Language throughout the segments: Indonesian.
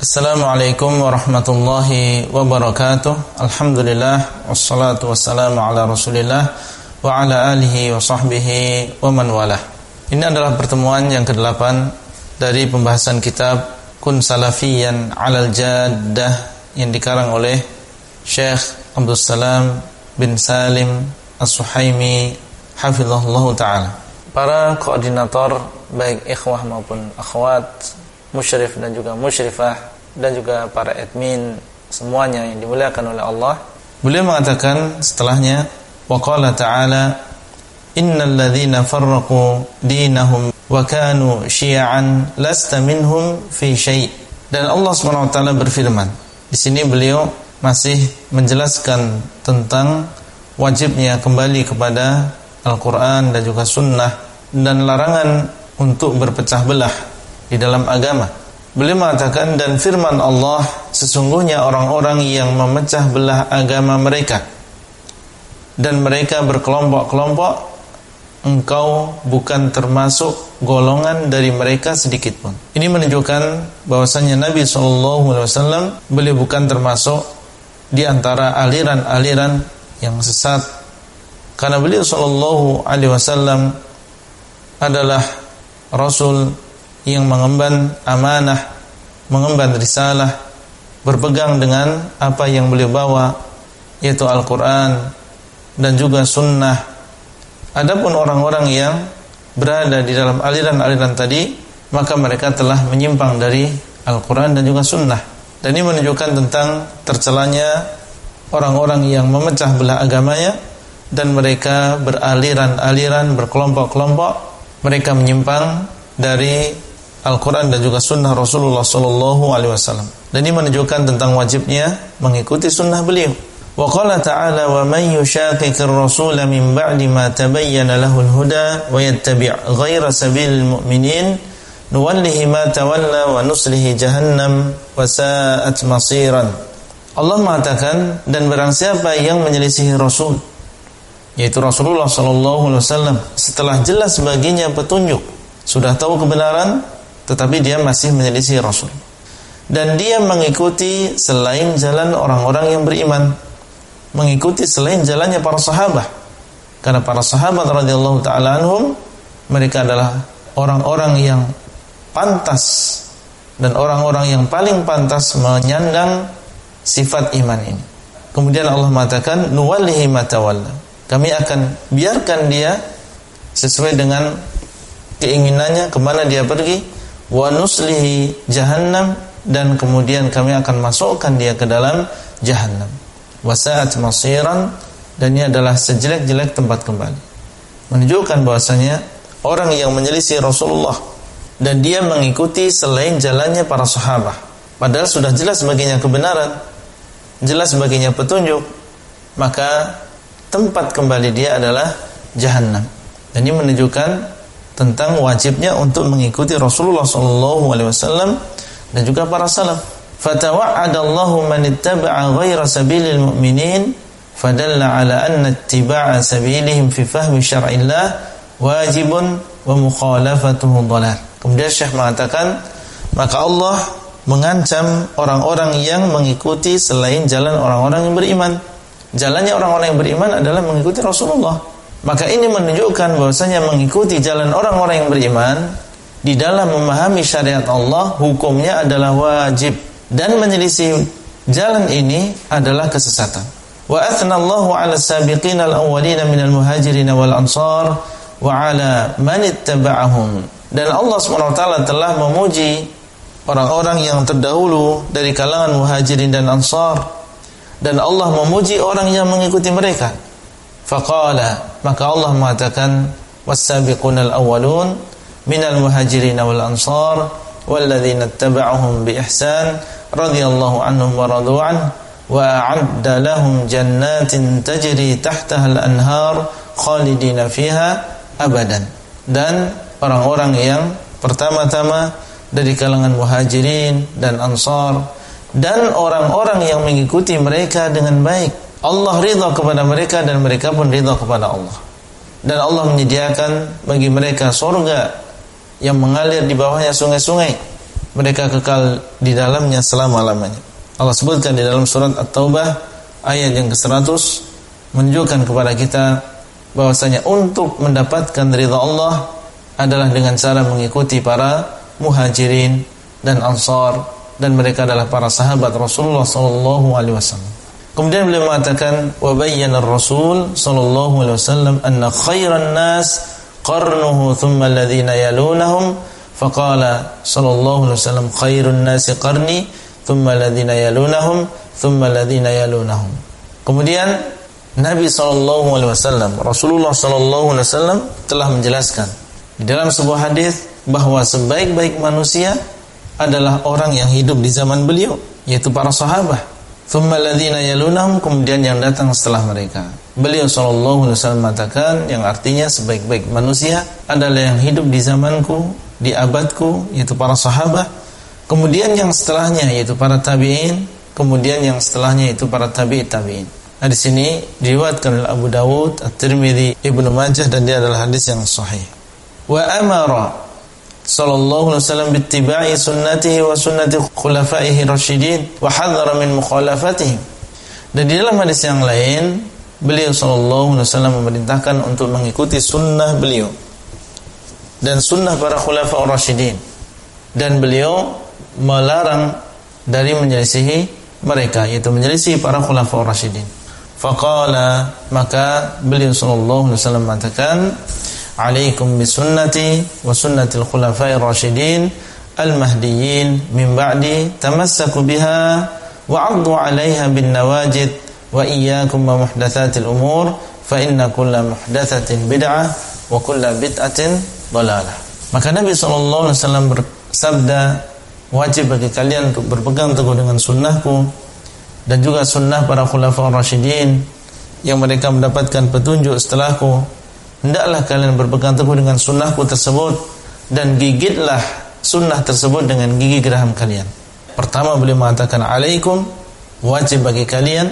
Assalamualaikum warahmatullahi wabarakatuh. Alhamdulillah wassalatu wassalamu ala Rasulillah wa ala alihi wa sahbihi wa man walah. Ini adalah pertemuan yang ke-8 dari pembahasan kitab Kun Salafiyan 'alal Jaddah yang dikarang oleh Syekh Abdul Salam bin Salim As-Suhaimi hafizahullah ta'ala. Para koordinator baik ikhwah maupun akhwat, musyrif dan juga musyrifah, dan juga para admin semuanya yang dimuliakan oleh Allah. Beliau mengatakan setelahnya, wa qala ta'ala innal ladzina farraqu dinahum wa kanu syi'an lasta minhum fi syai'. Dan Allah Subhanahu wa taala berfirman. Di sini beliau masih menjelaskan tentang wajibnya kembali kepada Al-Qur'an dan juga sunnah dan larangan untuk berpecah belah di dalam agama. Beliau mengatakan, dan firman Allah, sesungguhnya orang-orang yang memecah belah agama mereka dan mereka berkelompok-kelompok, engkau bukan termasuk golongan dari mereka sedikit pun. Ini menunjukkan bahwasanya Nabi SAW beliau bukan termasuk di antara aliran-aliran yang sesat, karena beliau SAW adalah Rasul yang mengemban amanah, mengemban risalah, berpegang dengan apa yang beliau bawa, yaitu Al-Quran dan juga sunnah. Adapun orang-orang yang berada di dalam aliran-aliran tadi, maka mereka telah menyimpang dari Al-Quran dan juga sunnah. Dan ini menunjukkan tentang tercelanya orang-orang yang memecah belah agamanya dan mereka beraliran-aliran, berkelompok-kelompok, mereka menyimpang dari Al-Quran dan juga sunnah Rasulullah SAW. Dan ini menunjukkan tentang wajibnya mengikuti sunnah beliau. Wa qala ta'ala wa man yushaqiqir rasula min ba'di ma tabayyana lahul huda wa yattabi' ghayra sabilil mu'minin nuwallihi ma tawalla wa nuslihi jahannam wa sa'at masiran. Allah mengatakan, dan barang siapa yang menyelisihi Rasul, yaitu Rasulullah SAW, setelah jelas baginya petunjuk, sudah tahu kebenaran, tetapi dia masih menyelisih Rasul, dan dia mengikuti selain jalan orang-orang yang beriman, mengikuti selain jalannya para sahabat, karena para sahabat radhiyallahu ta'ala anhum, mereka adalah orang-orang yang pantas dan orang-orang yang paling pantas menyandang sifat iman ini. Kemudian Allah mengatakan, nuwallihi ma tawalla, kami akan biarkan dia sesuai dengan keinginannya kemana dia pergi, wa nuslihi jahannam, dan kemudian kami akan masukkan dia ke dalam jahannam, wa sa'at masiran, dan ini adalah sejelek-jelek tempat kembali. Menunjukkan bahwasanya orang yang menyelisih Rasulullah dan dia mengikuti selain jalannya para sahabat, padahal sudah jelas baginya kebenaran, jelas baginya petunjuk, maka tempat kembali dia adalah jahannam. Dan ini menunjukkan tentang wajibnya untuk mengikuti Rasulullah SAW dan juga para salaf. Fatawa'adallahu man ittaba'a ghaira sabilil mu'minin fadalla ala anna ittiba'a sabilihim fi fahmi syar'illah wajibun wa mukhalafatuhu dhalal. Kemudian Syekh mengatakan, maka Allah mengancam orang-orang yang mengikuti selain jalan orang-orang yang beriman. Jalannya orang-orang yang beriman adalah mengikuti Rasulullah. Maka ini menunjukkan bahwasanya mengikuti jalan orang-orang yang beriman di dalam memahami syariat Allah, hukumnya adalah wajib, dan menyelisih jalan ini adalah kesesatan. Wa athnallahu 'ala as-sabiqin al-awwalin minal muhajirin wal ansar wa 'ala man ittaba'ahum. Dan Allah SWT telah memuji orang-orang yang terdahulu dari kalangan muhajirin dan ansar, dan Allah memuji orang yang mengikuti mereka. Faqala, maka Allah mengatakan, was-sabiqunal awwalun minal muhajirin wal ansar walladzina ittaba'uhum bi ihsan radhiyallahu anhum wa radu anhu wa a'adda lahum jannatin tajri tahtaha al-anhar khalidina fiha abadan. Dan orang-orang yang pertama-tama dari kalangan muhajirin dan ansar dan orang-orang yang mengikuti mereka dengan baik, Allah ridha kepada mereka dan mereka pun ridha kepada Allah. Dan Allah menyediakan bagi mereka surga yang mengalir di bawahnya sungai-sungai. mereka kekal di dalamnya selama-lamanya. Allah sebutkan di dalam surat At-Taubah ayat yang ke-100 menunjukkan kepada kita bahwasanya untuk mendapatkan ridha Allah adalah dengan cara mengikuti para muhajirin dan ansar, dan mereka adalah para sahabat Rasulullah sallallahu alaihi wasallam. Kemudian beliau mengatakan wa bayyana ar-rasul sallallahu alaihi wasallam anna khairan nas qarnuhu thumma alladhina yalunahum faqala sallallahu alaihi wasallam khairun nasi qarni thumma alladhina yalunahum thumma alladhina yalunahum. Kemudian Nabi sallallahu alaihi wasallam, Rasulullah sallallahu alaihi wasallam telah menjelaskan di dalam sebuah hadis bahwa sebaik-baik manusia adalah orang yang hidup di zaman beliau, yaitu para sahabat. Thumma alladhina yalunahum, kemudian yang datang setelah mereka. Beliau sallallahu alaihi wasallam mengatakan yang artinya sebaik-baik manusia adalah yang hidup di zamanku, di abadku, yaitu para sahabat. Kemudian yang setelahnya yaitu para tabi'in, kemudian yang setelahnya yaitu para tabi'in. Nah, di sini diriwayatkan oleh Abu Dawud, At-Tirmidzi, Ibnu Majah, dan dia adalah hadis yang sahih. Wa amara sallallahu alaihi wasallam bittiba'i sunnatihi wa sunnati khulafaihi rasyidin wa hadzara min mukhalafatihi. Dan di dalam hadis yang lain beliau sallallahu alaihi wasallam memerintahkan untuk mengikuti sunnah beliau dan sunnah para khulafaur rasyidin, dan beliau melarang dari menyelisihi mereka, yaitu menyelisihi para khulafaur rasyidin. Faqala, maka beliau sallallahu alaihi wasallam mengatakan alaikum bisunnati wa sunnatil khulafa'ir rasyidin al-mahdiyyin min ba'di tamassaku biha wa 'addu 'alaiha bin nawajid wa iyyakum wa muhdatsatil umur fa inna kulla muhdatsatin bid'ah wa kulla bid'atin dhalalah. Maka Nabi sallallahu alaihi wasallam bersabda, wajib bagi kalian untuk berpegang teguh dengan sunnahku dan juga sunnah para khulafa'ur rasyidin yang mereka mendapatkan petunjuk setelahku. Hendaklah kalian berpegang teguh dengan sunnahku tersebut dan gigitlah sunnah tersebut dengan gigi geraham kalian. Pertama beliau mengatakan alaikum, wajib bagi kalian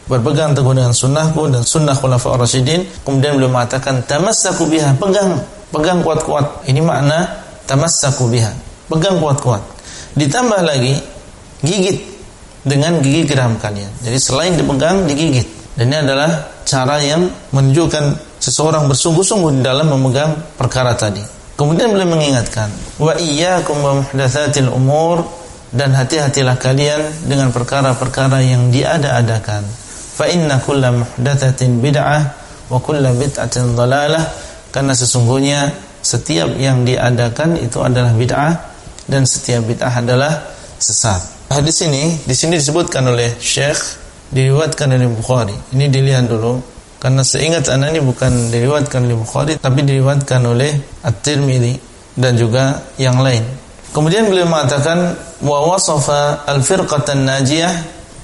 berpegang teguh dengan sunnahku dan sunnah khulafaur rasyidin. Kemudian beliau mengatakan tamassaku biha, pegang kuat-kuat. Ini makna tamassaku biha, pegang kuat-kuat. Ditambah lagi gigit dengan gigi geraham kalian. Jadi selain dipegang, digigit. Dan ini adalah cara yang menunjukkan seseorang bersungguh-sungguh di dalam memegang perkara tadi. Kemudian beliau mengingatkan, wa iyyakum wa muhdatsatil umur, dan hati-hatilah kalian dengan perkara-perkara yang diada-adakan. Fa inna kulla muhdatsatin bid'ah wa kulla bid'atin dhalalah, karena sesungguhnya setiap yang diadakan itu adalah bid'ah dan setiap bid'ah adalah sesat. Hadis ini di sini disebutkan oleh Syekh, diriwayatkan oleh Bukhari. Ini dilihat dulu, karena seingat anak ini bukan diriwayatkan oleh Bukhari, tapi diriwayatkan oleh At-Tirmidzi dan juga yang lain. Kemudian beliau mengatakan wa wasafa al-firqatan najiyah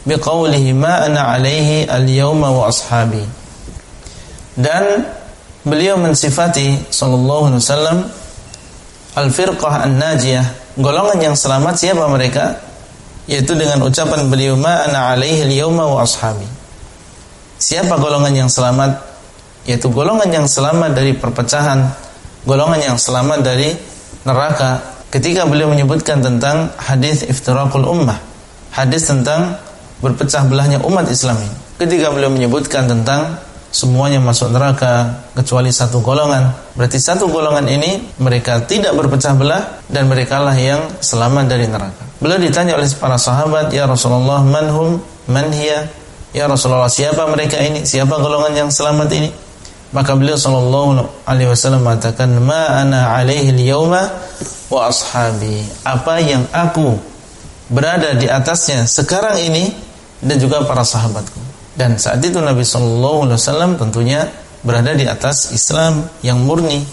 biqaulihi ma ana alaihi al-yawma wa ashabi. Dan beliau mensifati sallallahu alaihi wasallam al-firqah an-najiyah, golongan yang selamat. Siapa mereka? Yaitu dengan ucapan beliau ma ana alaihi al-yawma wa ashabi. Siapa golongan yang selamat? Yaitu golongan yang selamat dari perpecahan, golongan yang selamat dari neraka. Ketika beliau menyebutkan tentang hadis iftiraqul ummah, hadis tentang berpecah belahnya umat Islam ini. Ketika beliau menyebutkan tentang semuanya masuk neraka kecuali satu golongan, berarti satu golongan ini mereka tidak berpecah belah dan merekalah yang selamat dari neraka. Beliau ditanya oleh para sahabat, ya Rasulullah, manhum, man hiya? Ya Rasulullah, siapa mereka ini? Siapa golongan yang selamat ini? Maka beliau sallallahu alaihi wasallam mengatakan, ma ana alaihi al-yawma wa ashabi. Apa yang aku berada di atasnya sekarang ini dan juga para sahabatku. Dan saat itu Nabi sallallahu alaihi wasallam tentunya berada di atas Islam yang murni.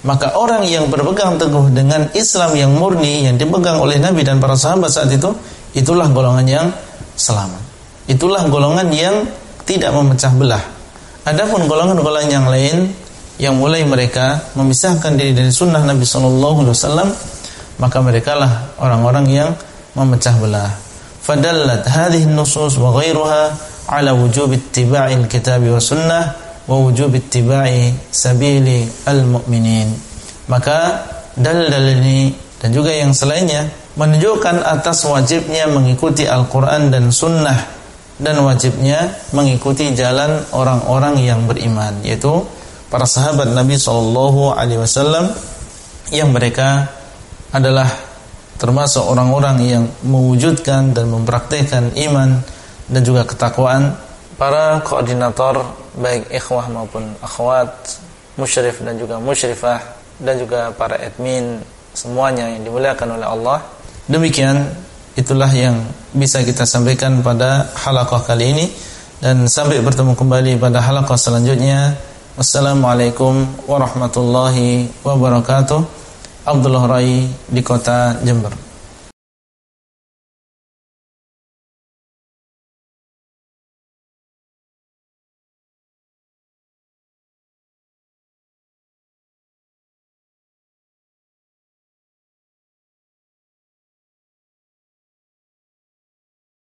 Maka orang yang berpegang teguh dengan Islam yang murni yang dipegang oleh Nabi dan para sahabat saat itu, itulah golongan yang selamat. Itulah golongan yang tidak memecah belah. Adapun golongan-golongan yang lain yang mulai mereka memisahkan diri dari sunnah Nabi sallallahu alaihi wasallam, maka merekalah orang-orang yang memecah belah. Fadallat hadhihi an-nusus wa ghairuha ala wujub ittiba'il kitabi wa sunnah wa wujub ittiba'i sabili al-mu'minin. Maka dalil ini dan juga yang selainnya menunjukkan atas wajibnya mengikuti Al-Quran dan Sunnah, dan wajibnya mengikuti jalan orang-orang yang beriman, yaitu para sahabat Nabi SAW, yang mereka adalah termasuk orang-orang yang mewujudkan dan mempraktikkan iman dan juga ketakwaan. Para koordinator baik ikhwah maupun akhwat, musyrif dan juga musyrifah, dan juga para admin, semuanya yang dimuliakan oleh Allah. Demikian itulah yang bisa kita sampaikan pada halaqah kali ini, dan sampai bertemu kembali pada halaqah selanjutnya. Wassalamualaikum warahmatullahi wabarakatuh. Abdullah Rai di kota Jember.